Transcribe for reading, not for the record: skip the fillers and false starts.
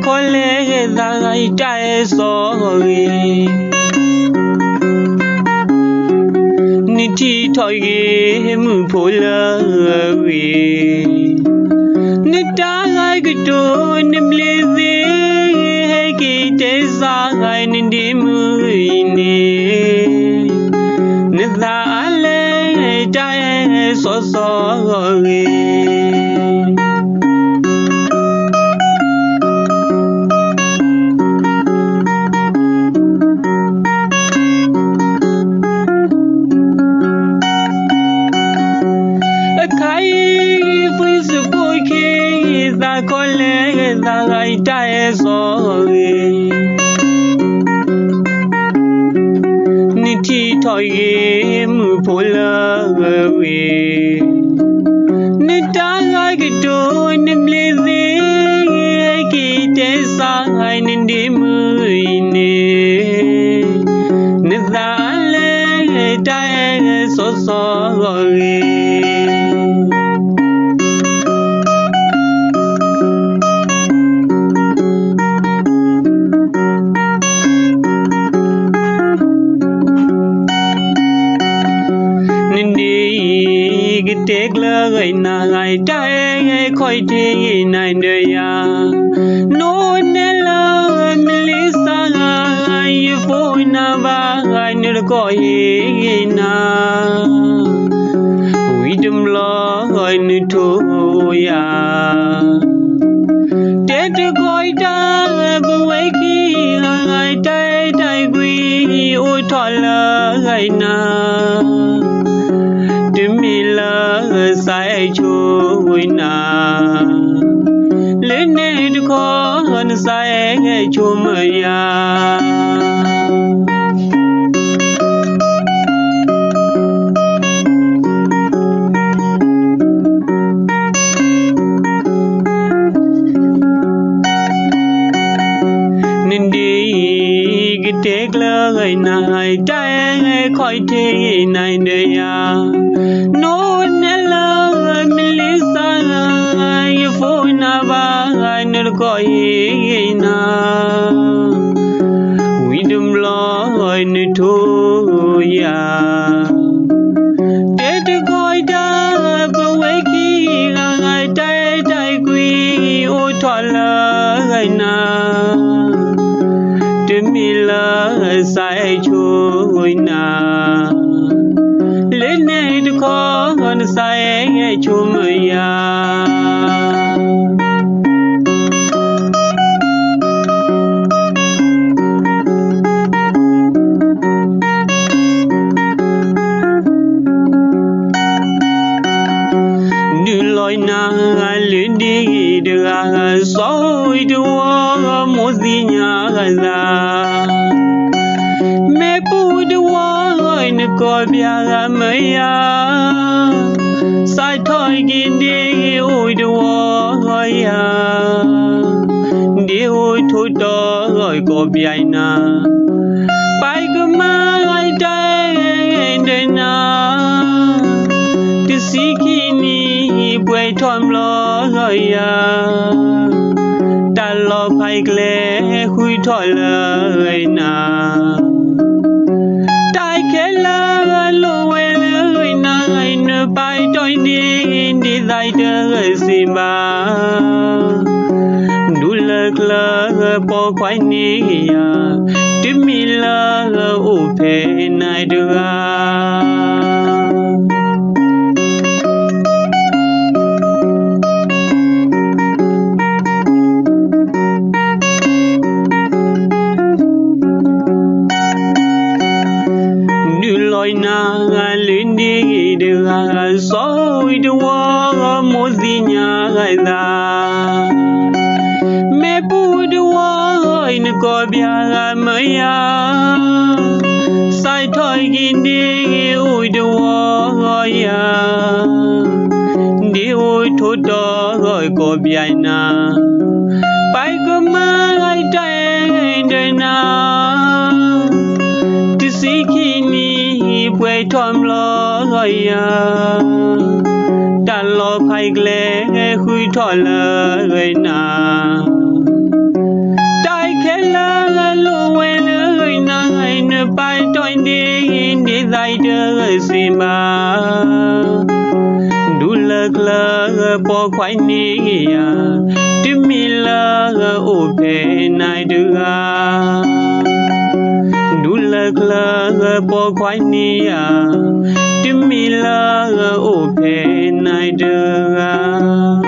khole da gai tai so ge ni ti thoi ge mu pho la ge ni ta gai ge do nim le ze he ge te sa gai ni di mu ni ni da le tai so so ge Thoi mu pho la we ni ta gai ge do nim le ze ki te sa gai ni di mu ni ni da le tai so so ge take la gai na gai tai khoi thi nai de ya no ne la melisa gai fo na ba gai ne ko hi na wi dum lo gai ni tho ya te te koi ta bu wei ki gai tai tai gui o tho la gai na sai chui na lên này được con sai nghe chua maya nên đi cái tết lơ ngày này trái khỏi thế này đây à nó nè lơ melisa ai phô na ba ai nè coi na we dum lo ai nè thu ya te te coi da ba we ki ai tai tai quy o thọ la ai na te mi la sai chui na lên này được con sai nghe chua maya như lối na lên đi được soi đua mua gì nhà ra mẹ bu đua nè coi bia maya sai thôi gin đi ôi đua ya đi ôi thôi đó rồi có bia na bay cơ ma ai đây đây na từ si kini quay thom lo rồi ya ta lo phải gle khui thôi lời na bay đôi đi dài đời simba đủ lơ lơ bỏ quay ni ya tim mi lơ u phe nai đưa lên đi được soi đua mua gì nhà ra mẹ bu đua ơi nó có bia mới sai thôi gin đi ôi đua ya đi ôi thôi đó rồi có bia na bay cơ ma ai đây đây na từ si kini quay thom lo rồi ta lo phải gle khui thọ lời na bài trôi đi dài đời xin mà đủ lơ bỏ khoai ni à tim mi lơ ô pe nai đưa đủ lơ bỏ khoai ni à tim mi lơ ô pe nai đưa